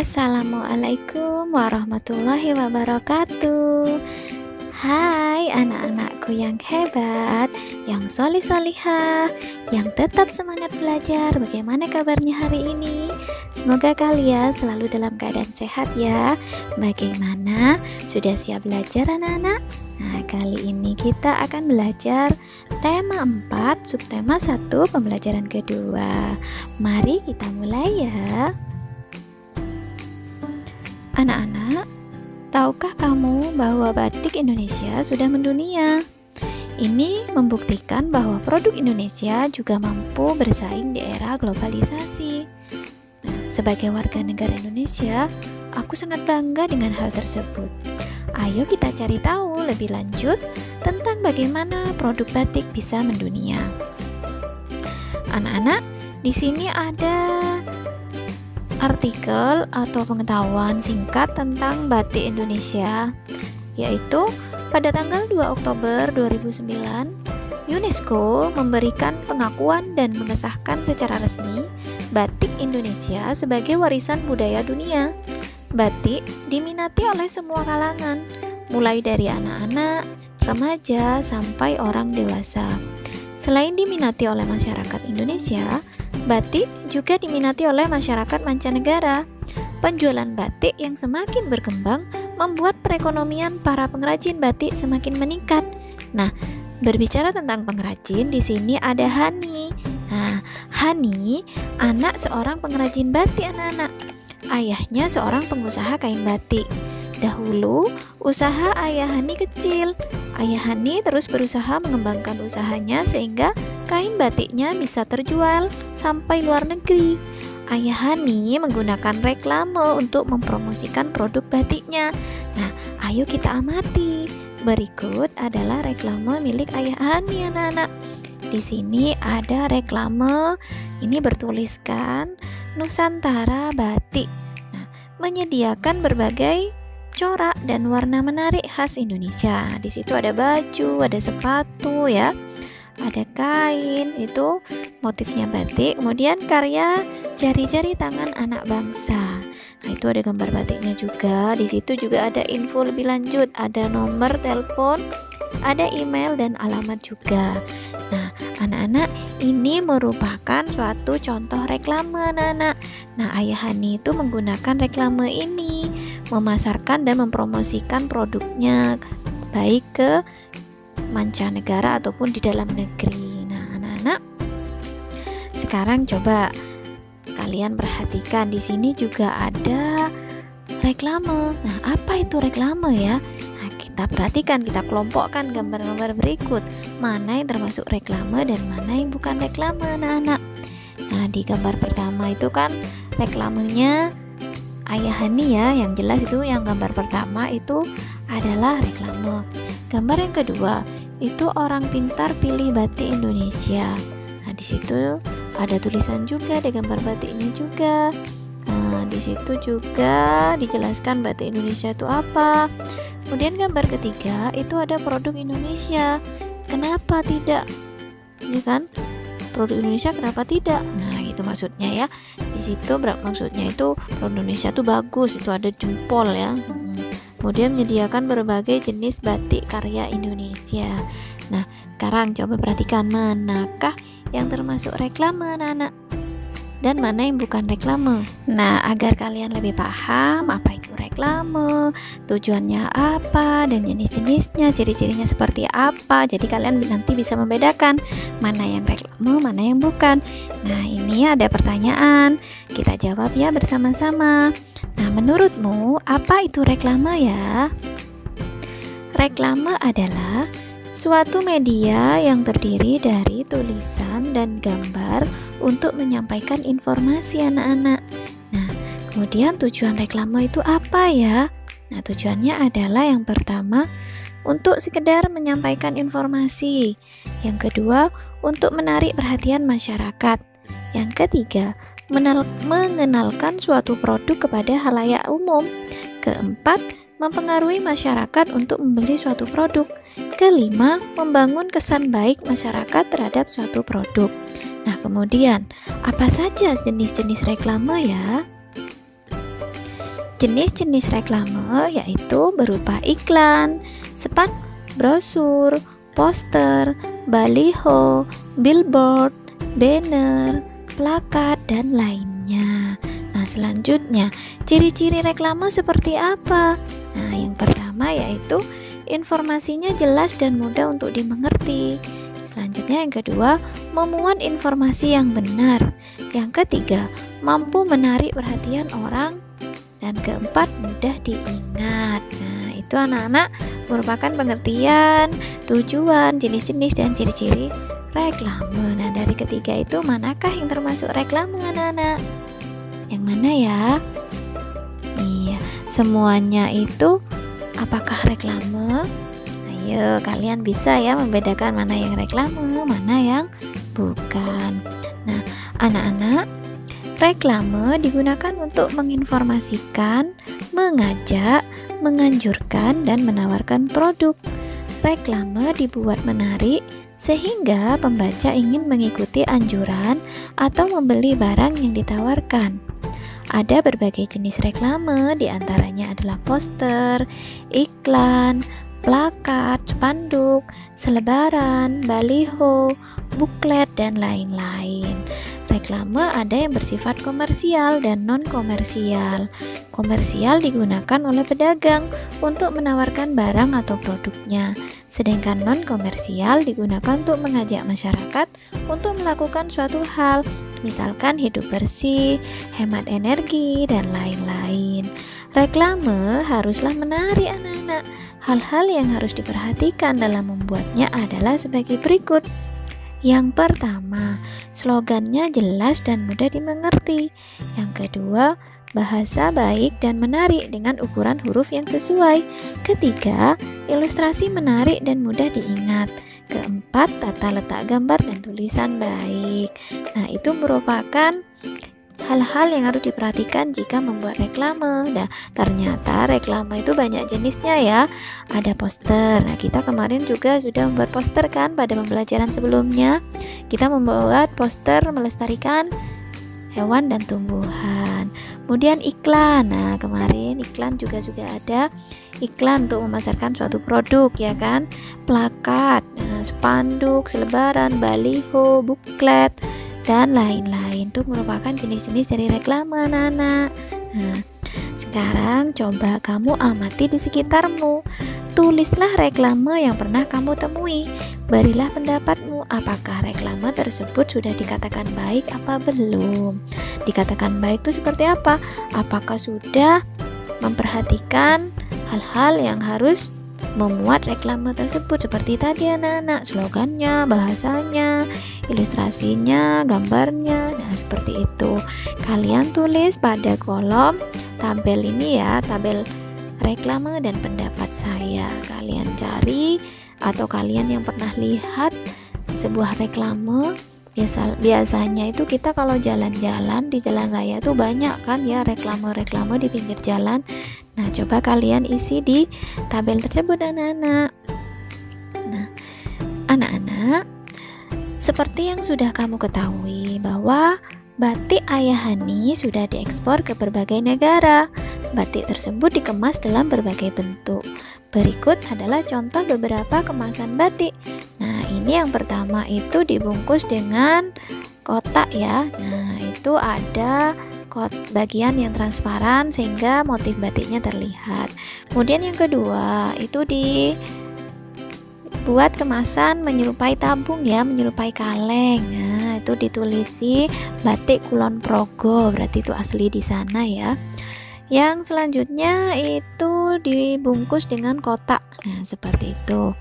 Assalamualaikum warahmatullahi wabarakatuh. Hai anak-anakku yang hebat, yang solih-solihah, yang tetap semangat belajar. Bagaimana kabarnya hari ini? Semoga kalian selalu dalam keadaan sehat ya. Bagaimana? Sudah siap belajar anak-anak? Nah, kali ini kita akan belajar tema 4, subtema 1, pembelajaran kedua. Mari kita mulai ya. Anak-anak, tahukah kamu bahwa batik Indonesia sudah mendunia? Ini membuktikan bahwa produk Indonesia juga mampu bersaing di era globalisasi. Nah, sebagai warga negara Indonesia, aku sangat bangga dengan hal tersebut. Ayo kita cari tahu lebih lanjut tentang bagaimana produk batik bisa mendunia. Anak-anak, di sini ada artikel atau pengetahuan singkat tentang batik Indonesia, yaitu pada tanggal 2 Oktober 2009 UNESCO memberikan pengakuan dan mengesahkan secara resmi batik Indonesia sebagai warisan budaya dunia. Batik diminati oleh semua kalangan, mulai dari anak-anak, remaja, sampai orang dewasa. Selain diminati oleh masyarakat Indonesia, batik juga diminati oleh masyarakat mancanegara. Penjualan batik yang semakin berkembang membuat perekonomian para pengrajin batik semakin meningkat. Nah, berbicara tentang pengrajin, di sini ada Hani. Nah, Hani anak seorang pengrajin batik anak-anak. Ayahnya seorang pengusaha kain batik. Dahulu, usaha ayah Hani kecil. Ayah Hani terus berusaha mengembangkan usahanya sehingga kain batiknya bisa terjual sampai luar negeri. Ayah Hani menggunakan reklame untuk mempromosikan produk batiknya. Nah, ayo kita amati. Berikut adalah reklame milik ayah Hani anak-anak. Di sini ada reklame, ini bertuliskan Nusantara Batik. Nah, menyediakan berbagai corak dan warna menarik khas Indonesia. Di situ ada baju, ada sepatu ya. Ada kain, itu motifnya batik. Kemudian karya jari-jari tangan anak bangsa. Nah, itu ada gambar batiknya juga. Di situ juga ada info lebih lanjut, ada nomor telepon, ada email dan alamat juga. Nah, anak-anak, ini merupakan suatu contoh reklame anak-anak. Nah, ayah Hani itu menggunakan reklame ini, memasarkan dan mempromosikan produknya baik ke mancanegara ataupun di dalam negeri. Nah, anak-anak, sekarang coba kalian perhatikan, di sini juga ada reklame. Nah, apa itu reklame ya? Nah, kita perhatikan, kita kelompokkan gambar-gambar berikut. Mana yang termasuk reklame dan mana yang bukan reklame anak-anak. Nah, di gambar pertama itu kan reklamenya ayah Hani ya, yang jelas itu yang gambar pertama itu adalah reklame. Gambar yang kedua itu orang pintar pilih batik Indonesia. Nah, di situ ada tulisan juga, ada gambar batiknya juga. Nah, di situ juga dijelaskan batik Indonesia itu apa. Kemudian gambar ketiga itu ada produk Indonesia. Kenapa tidak? Ya kan? Produk Indonesia kenapa tidak? Nah, itu maksudnya ya. Di situ maksudnya itu produk Indonesia tuh bagus, itu ada jempol ya. Kemudian menyediakan berbagai jenis batik karya Indonesia. Nah, sekarang coba perhatikan manakah yang termasuk reklame anak-anak dan mana yang bukan reklame. Nah, agar kalian lebih paham apa itu reklame, tujuannya apa, dan jenis-jenisnya, ciri-cirinya seperti apa. Jadi kalian nanti bisa membedakan mana yang reklame, mana yang bukan. Nah, ini ada pertanyaan, kita jawab ya bersama-sama. Nah, menurutmu apa itu reklame ya? Reklame adalah suatu media yang terdiri dari tulisan dan gambar untuk menyampaikan informasi anak-anak. Nah, kemudian tujuan reklame itu apa ya? Nah, tujuannya adalah yang pertama, untuk sekedar menyampaikan informasi. Yang kedua, untuk menarik perhatian masyarakat. Yang ketiga, mengenalkan suatu produk kepada khalayak umum. Keempat, mempengaruhi masyarakat untuk membeli suatu produk. Kelima, membangun kesan baik masyarakat terhadap suatu produk. Nah, kemudian apa saja jenis-jenis reklame ya? Jenis-jenis reklame yaitu berupa iklan, spanduk, brosur, poster, baliho, billboard, banner, plakat, dan lainnya. Nah, selanjutnya, ciri-ciri reklame seperti apa? Nah, yang pertama yaitu informasinya jelas dan mudah untuk dimengerti. Selanjutnya yang kedua, memuat informasi yang benar. Yang ketiga, mampu menarik perhatian orang. Dan keempat, mudah diingat. Nah, itu anak-anak merupakan pengertian, tujuan, jenis-jenis, dan ciri-ciri reklame. Nah, dari ketiga itu manakah yang termasuk reklame, anak-anak? Yang mana ya? Iya, semuanya itu apakah reklame? Ayo, kalian bisa ya membedakan mana yang reklame, mana yang bukan. Nah, anak-anak, reklame digunakan untuk menginformasikan, mengajak, menganjurkan, dan menawarkan produk. Reklame dibuat menarik sehingga pembaca ingin mengikuti anjuran atau membeli barang yang ditawarkan. Ada berbagai jenis reklame, diantaranya adalah poster, iklan, plakat, spanduk, selebaran, baliho, buklet, dan lain-lain. Reklame ada yang bersifat komersial dan non-komersial. Komersial digunakan oleh pedagang untuk menawarkan barang atau produknya, sedangkan non-komersial digunakan untuk mengajak masyarakat untuk melakukan suatu hal, misalkan hidup bersih, hemat energi, dan lain-lain. Reklame haruslah menarik anak-anak. Hal-hal yang harus diperhatikan dalam membuatnya adalah sebagai berikut. Yang pertama, slogannya jelas dan mudah dimengerti. Yang kedua, bahasa baik dan menarik dengan ukuran huruf yang sesuai. Ketiga, ilustrasi menarik dan mudah diingat. Keempat, tata letak gambar dan tulisan baik. Nah, itu merupakan hal-hal yang harus diperhatikan jika membuat reklame. Nah, ternyata reklame itu banyak jenisnya ya. Ada poster. Nah, kita kemarin juga sudah membuat poster kan pada pembelajaran sebelumnya. Kita membuat poster melestarikan hewan dan tumbuhan. Kemudian iklan. Nah, kemarin iklan juga ada iklan untuk memasarkan suatu produk ya kan. Plakat, spanduk, selebaran, baliho, buklet, dan lain-lain. Itu merupakan jenis-jenis dari reklame anak-anak. Nah, sekarang coba kamu amati di sekitarmu. Tulislah reklame yang pernah kamu temui. Berilah pendapatmu, apakah reklame tersebut sudah dikatakan baik apa belum? Dikatakan baik itu seperti apa? Apakah sudah memperhatikan hal-hal yang harus memuat reklame tersebut seperti tadi anak-anak, slogannya, bahasanya, ilustrasinya, gambarnya. Nah, seperti itu. Kalian tulis pada kolom tabel ini ya, tabel reklame dan pendapat saya. Kalian cari atau kalian yang pernah lihat sebuah reklame, biasanya itu kita kalau jalan-jalan di jalan raya tuh banyak kan ya reklame-reklame di pinggir jalan. Nah, coba kalian isi di tabel tersebut anak-anak. Nah, anak-anak, seperti yang sudah kamu ketahui bahwa batik Ayahani sudah diekspor ke berbagai negara. Batik tersebut dikemas dalam berbagai bentuk. Berikut adalah contoh beberapa kemasan batik. Nah, ini yang pertama itu dibungkus dengan kotak ya. Nah, itu ada bagian yang transparan sehingga motif batiknya terlihat. Kemudian yang kedua itu dibuat kemasan menyerupai tabung ya, menyerupai kaleng. Nah, itu ditulisi batik Kulon Progo, berarti itu asli di sana ya. Yang selanjutnya itu dibungkus dengan kotak. Nah, seperti itu.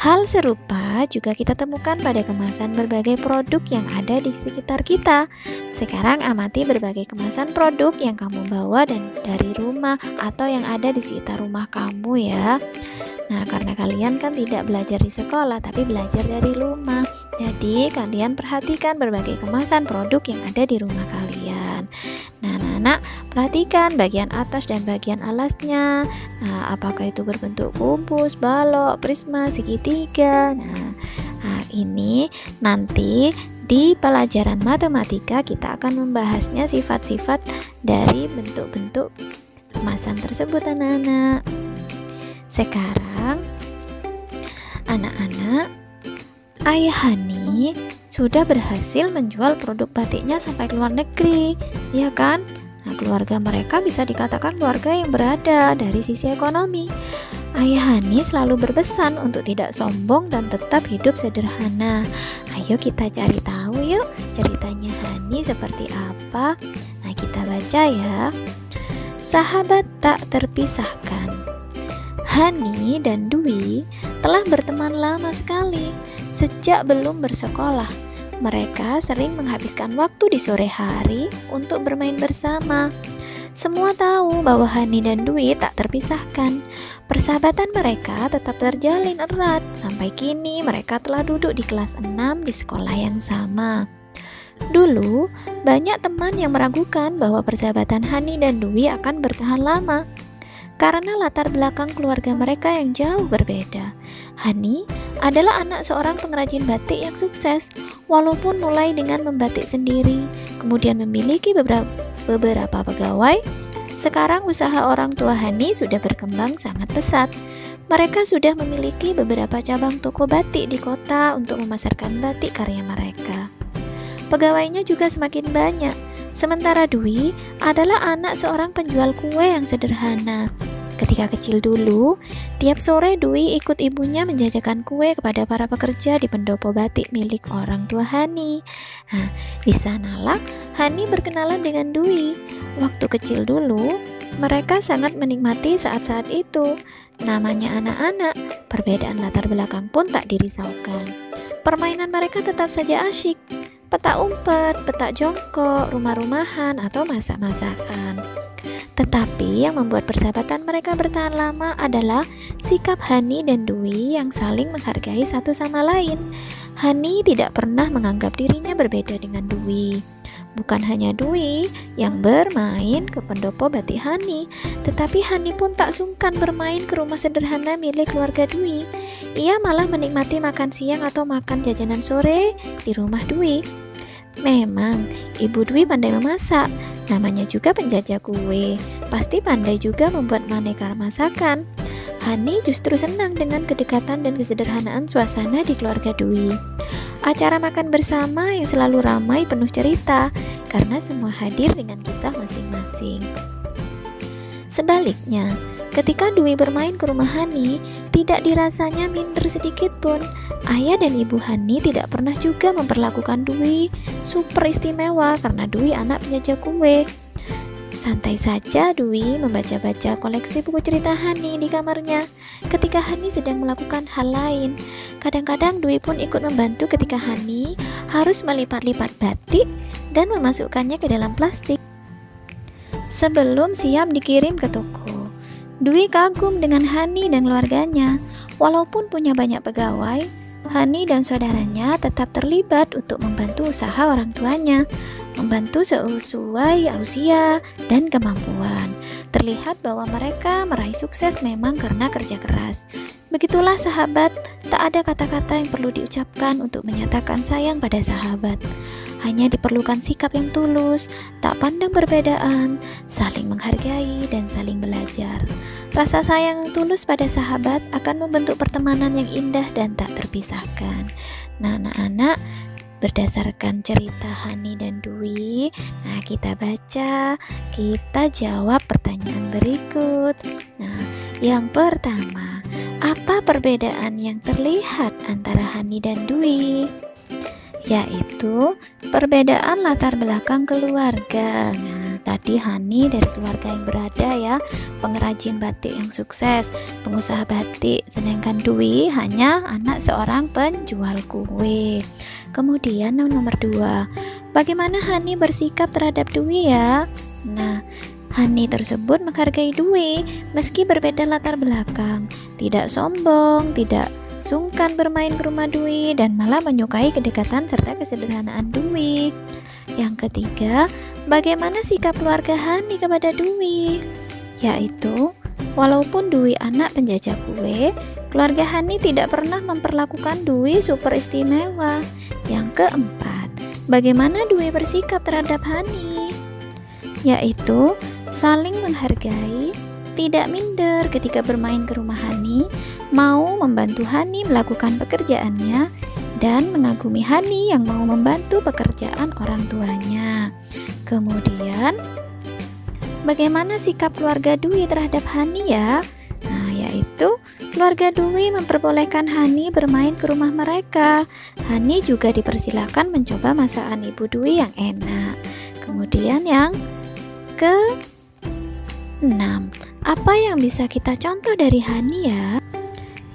Hal serupa juga kita temukan pada kemasan berbagai produk yang ada di sekitar kita. Sekarang amati berbagai kemasan produk yang kamu bawa dan dari rumah atau yang ada di sekitar rumah kamu ya. Nah, karena kalian kan tidak belajar di sekolah tapi belajar dari rumah. Jadi, kalian perhatikan berbagai kemasan produk yang ada di rumah kalian. Nah, anak-anak, perhatikan bagian atas dan bagian alasnya. Nah, apakah itu berbentuk kubus, balok, prisma, segitiga. Nah, ini nanti di pelajaran matematika kita akan membahasnya sifat-sifat dari bentuk-bentuk kemasan tersebut anak-anak. Sekarang anak-anak, Ayah Hani sudah berhasil menjual produk batiknya sampai ke luar negeri, ya kan? Nah, keluarga mereka bisa dikatakan keluarga yang berada dari sisi ekonomi. Ayah Hani selalu berpesan untuk tidak sombong dan tetap hidup sederhana. Ayo kita cari tahu yuk ceritanya Hani seperti apa. Nah, kita baca ya. Sahabat tak terpisahkan. Hani dan Dwi telah berteman lama sekali sejak belum bersekolah. Mereka sering menghabiskan waktu di sore hari untuk bermain bersama. Semua tahu bahwa Hani dan Dwi tak terpisahkan. Persahabatan mereka tetap terjalin erat. Sampai kini mereka telah duduk di kelas 6 di sekolah yang sama. Dulu, banyak teman yang meragukan bahwa persahabatan Hani dan Dwi akan bertahan lama karena latar belakang keluarga mereka yang jauh berbeda. Hani adalah anak seorang pengrajin batik yang sukses, walaupun mulai dengan membatik sendiri, kemudian memiliki beberapa pegawai. Sekarang usaha orang tua Hani sudah berkembang sangat pesat. Mereka sudah memiliki beberapa cabang toko batik di kota untuk memasarkan batik karya mereka. Pegawainya juga semakin banyak. Sementara Dwi adalah anak seorang penjual kue yang sederhana. Ketika kecil dulu, tiap sore Dwi ikut ibunya menjajakan kue kepada para pekerja di pendopo batik milik orang tua Hani. Nah, di sanalah Hani berkenalan dengan Dwi. Waktu kecil dulu, mereka sangat menikmati saat-saat itu. Namanya anak-anak, perbedaan latar belakang pun tak dirisaukan. Permainan mereka tetap saja asyik. Petak umpet, petak jongkok, rumah-rumahan, atau masak-masakan. Tetapi yang membuat persahabatan mereka bertahan lama adalah sikap Hani dan Dwi yang saling menghargai satu sama lain. Hani tidak pernah menganggap dirinya berbeda dengan Dwi. Bukan hanya Dwi yang bermain ke pendopo batik Hani, tetapi Hani pun tak sungkan bermain ke rumah sederhana milik keluarga Dwi. Ia malah menikmati makan siang atau makan jajanan sore di rumah Dwi. Memang, ibu Dwi pandai memasak, namanya juga penjajah kue. Pasti pandai juga membuat maneka masakan. Hani justru senang dengan kedekatan dan kesederhanaan suasana di keluarga Dwi. Acara makan bersama yang selalu ramai penuh cerita, karena semua hadir dengan kisah masing-masing. Sebaliknya, ketika Dwi bermain ke rumah Hani, tidak dirasanya minder sedikit pun. Ayah dan ibu Hani tidak pernah juga memperlakukan Dwi super istimewa karena Dwi anak penjajah kue. Santai saja Dwi membaca-baca koleksi buku cerita Hani di kamarnya ketika Hani sedang melakukan hal lain. Kadang-kadang Dwi pun ikut membantu ketika Hani harus melipat-lipat batik dan memasukkannya ke dalam plastik sebelum siap dikirim ke toko. Dwi kagum dengan Hani dan keluarganya. Walaupun punya banyak pegawai, Hani dan saudaranya tetap terlibat untuk membantu usaha orang tuanya, membantu sesuai usia dan kemampuan. Terlihat bahwa mereka meraih sukses memang karena kerja keras. Begitulah sahabat, tak ada kata-kata yang perlu diucapkan untuk menyatakan sayang pada sahabat. Hanya diperlukan sikap yang tulus, tak pandang perbedaan, saling menghargai dan saling belajar. Rasa sayang yang tulus pada sahabat akan membentuk pertemanan yang indah dan tak terpisahkan. Nah, anak-anak, berdasarkan cerita Hani dan Dwi, nah kita baca, kita jawab pertanyaan berikut. Nah, yang pertama, apa perbedaan yang terlihat antara Hani dan Dwi? Yaitu perbedaan latar belakang keluarga. Nah, tadi Hani dari keluarga yang berada ya, pengrajin batik yang sukses, pengusaha batik, sedangkan Dwi hanya anak seorang penjual kue. Kemudian nomor 2, bagaimana Hani bersikap terhadap Dwi ya? Nah, Hani tersebut menghargai Dwi meski berbeda latar belakang, tidak sombong, tidak sungkan bermain ke rumah Dwi, dan malah menyukai kedekatan serta kesederhanaan Dwi. Yang ketiga, bagaimana sikap keluarga Hani kepada Dwi? Yaitu, walaupun Dwi anak penjajah kue, keluarga Hani tidak pernah memperlakukan Dwi super istimewa. Yang keempat, bagaimana Dwi bersikap terhadap Hani? Yaitu, saling menghargai, tidak minder ketika bermain ke rumah Hani, mau membantu Hani melakukan pekerjaannya, dan mengagumi Hani yang mau membantu pekerjaan orang tuanya. Kemudian, bagaimana sikap keluarga Dwi terhadap Hani ya? Nah, yaitu keluarga Dwi memperbolehkan Hani bermain ke rumah mereka. Hani juga dipersilakan mencoba masakan Ibu Dwi yang enak. Kemudian yang ke-6, apa yang bisa kita contoh dari Hani ya?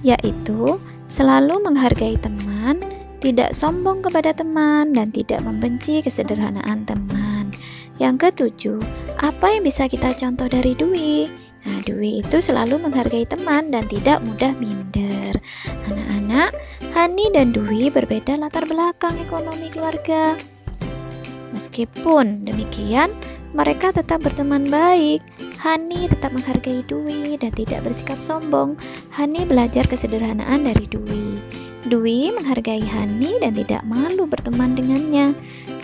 Yaitu selalu menghargai teman, tidak sombong kepada teman, dan tidak membenci kesederhanaan teman. Yang ke-7, apa yang bisa kita contoh dari Dwi? Nah, Dwi itu selalu menghargai teman dan tidak mudah minder. Anak-anak, Hani dan Dwi berbeda latar belakang ekonomi keluarga. Meskipun demikian, mereka tetap berteman baik. Hani tetap menghargai Dwi dan tidak bersikap sombong. Hani belajar kesederhanaan dari Dwi. Dwi menghargai Hani dan tidak malu berteman dengannya.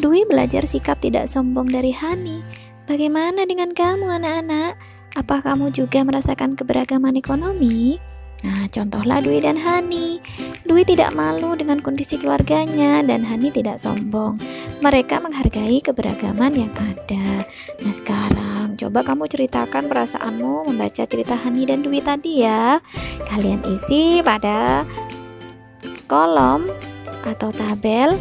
Dwi belajar sikap tidak sombong dari Hani. Bagaimana dengan kamu anak-anak? Apa kamu juga merasakan keberagaman ekonomi? Nah, contohlah Dwi dan Hani. Dwi tidak malu dengan kondisi keluarganya dan Hani tidak sombong. Mereka menghargai keberagaman yang ada. Nah, sekarang coba kamu ceritakan perasaanmu membaca cerita Hani dan Dwi tadi ya. Kalian isi pada kolom atau tabel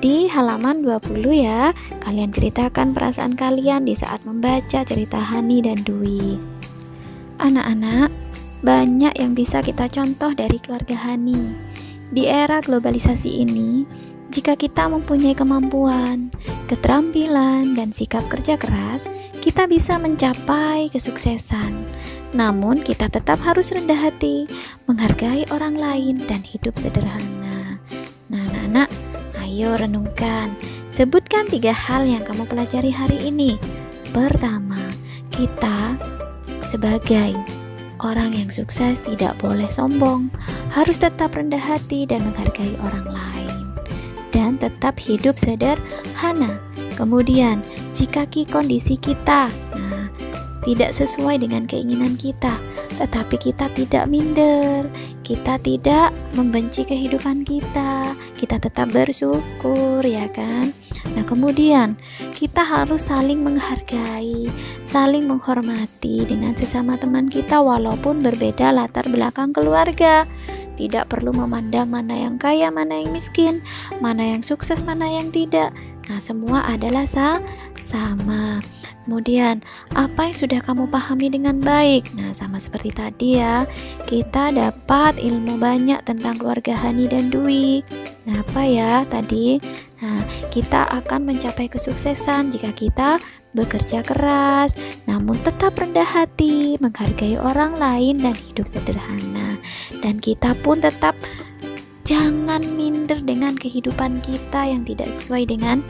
di halaman 20 ya. Kalian ceritakan perasaan kalian di saat membaca cerita Hani dan Dwi. Anak-anak, banyak yang bisa kita contoh dari keluarga Hani. Di era globalisasi ini, jika kita mempunyai kemampuan, keterampilan, dan sikap kerja keras, kita bisa mencapai kesuksesan. Namun, kita tetap harus rendah hati, menghargai orang lain, dan hidup sederhana. Nah, anak-anak, ayo renungkan. Sebutkan 3 hal yang kamu pelajari hari ini. Pertama, kita sebagai orang yang sukses tidak boleh sombong, harus tetap rendah hati dan menghargai orang lain, dan tetap hidup sederhana. Kemudian, jika kondisi kita tidak sesuai dengan keinginan kita, tetapi kita tidak minder, kita tidak membenci kehidupan kita tetap bersyukur, ya kan? Nah, kemudian kita harus saling menghargai, saling menghormati dengan sesama teman kita walaupun berbeda latar belakang keluarga. Tidak perlu memandang mana yang kaya, mana yang miskin, mana yang sukses, mana yang tidak. Nah, semua adalah sama. Kemudian, apa yang sudah kamu pahami dengan baik? Nah, sama seperti tadi ya, kita dapat ilmu banyak tentang keluarga Hani dan Dwi. Nah, apa ya tadi? Nah, kita akan mencapai kesuksesan jika kita bekerja keras, namun tetap rendah hati, menghargai orang lain, dan hidup sederhana. Dan kita pun tetap jangan minder dengan kehidupan kita yang tidak sesuai dengan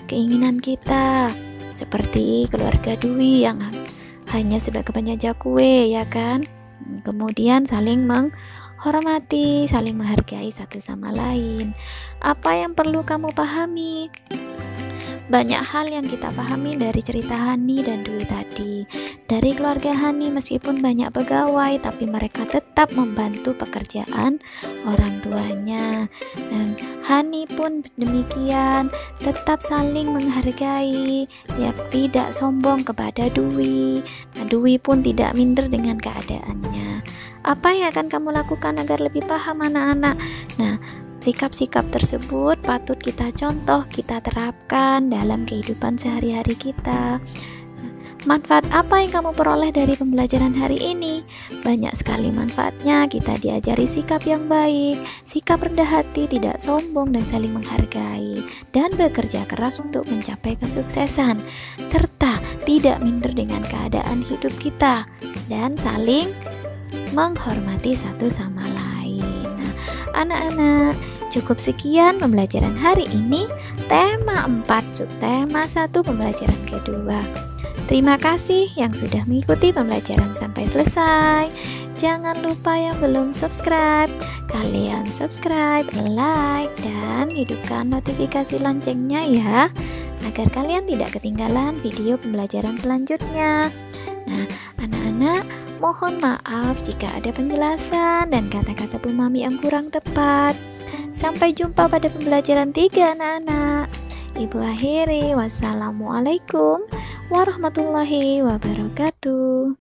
keinginan kita. Seperti keluarga Dwi yang hanya sebagai penjajah kue, ya kan? Kemudian saling menghormati, saling menghargai satu sama lain. Apa yang perlu kamu pahami? Banyak hal yang kita pahami dari cerita Hani dan Dwi tadi. Dari keluarga Hani, meskipun banyak pegawai, tapi mereka tetap membantu pekerjaan orang tuanya. Dan Hani pun demikian, tetap saling menghargai, ya, tidak sombong kepada Dwi. Nah, Dwi pun tidak minder dengan keadaannya. Apa yang akan kamu lakukan agar lebih paham anak-anak? Nah, sikap-sikap tersebut patut kita contoh, kita terapkan dalam kehidupan sehari-hari kita. Manfaat apa yang kamu peroleh dari pembelajaran hari ini? Banyak sekali manfaatnya. Kita diajari sikap yang baik, sikap rendah hati, tidak sombong, dan saling menghargai, dan bekerja keras untuk mencapai kesuksesan, serta tidak minder dengan keadaan hidup kita, dan saling menghormati satu sama lain. Nah, anak-anak, cukup sekian pembelajaran hari ini, tema 4 subtema 1 pembelajaran kedua. Terima kasih yang sudah mengikuti pembelajaran sampai selesai. Jangan lupa yang belum subscribe, kalian subscribe, like, dan hidupkan notifikasi loncengnya ya, agar kalian tidak ketinggalan video pembelajaran selanjutnya. Nah, anak-anak, mohon maaf jika ada penjelasan dan kata-kata Bu Mami yang kurang tepat. Sampai jumpa pada pembelajaran 3, anak-anak. Ibu akhiri, wassalamualaikum warahmatullahi wabarakatuh.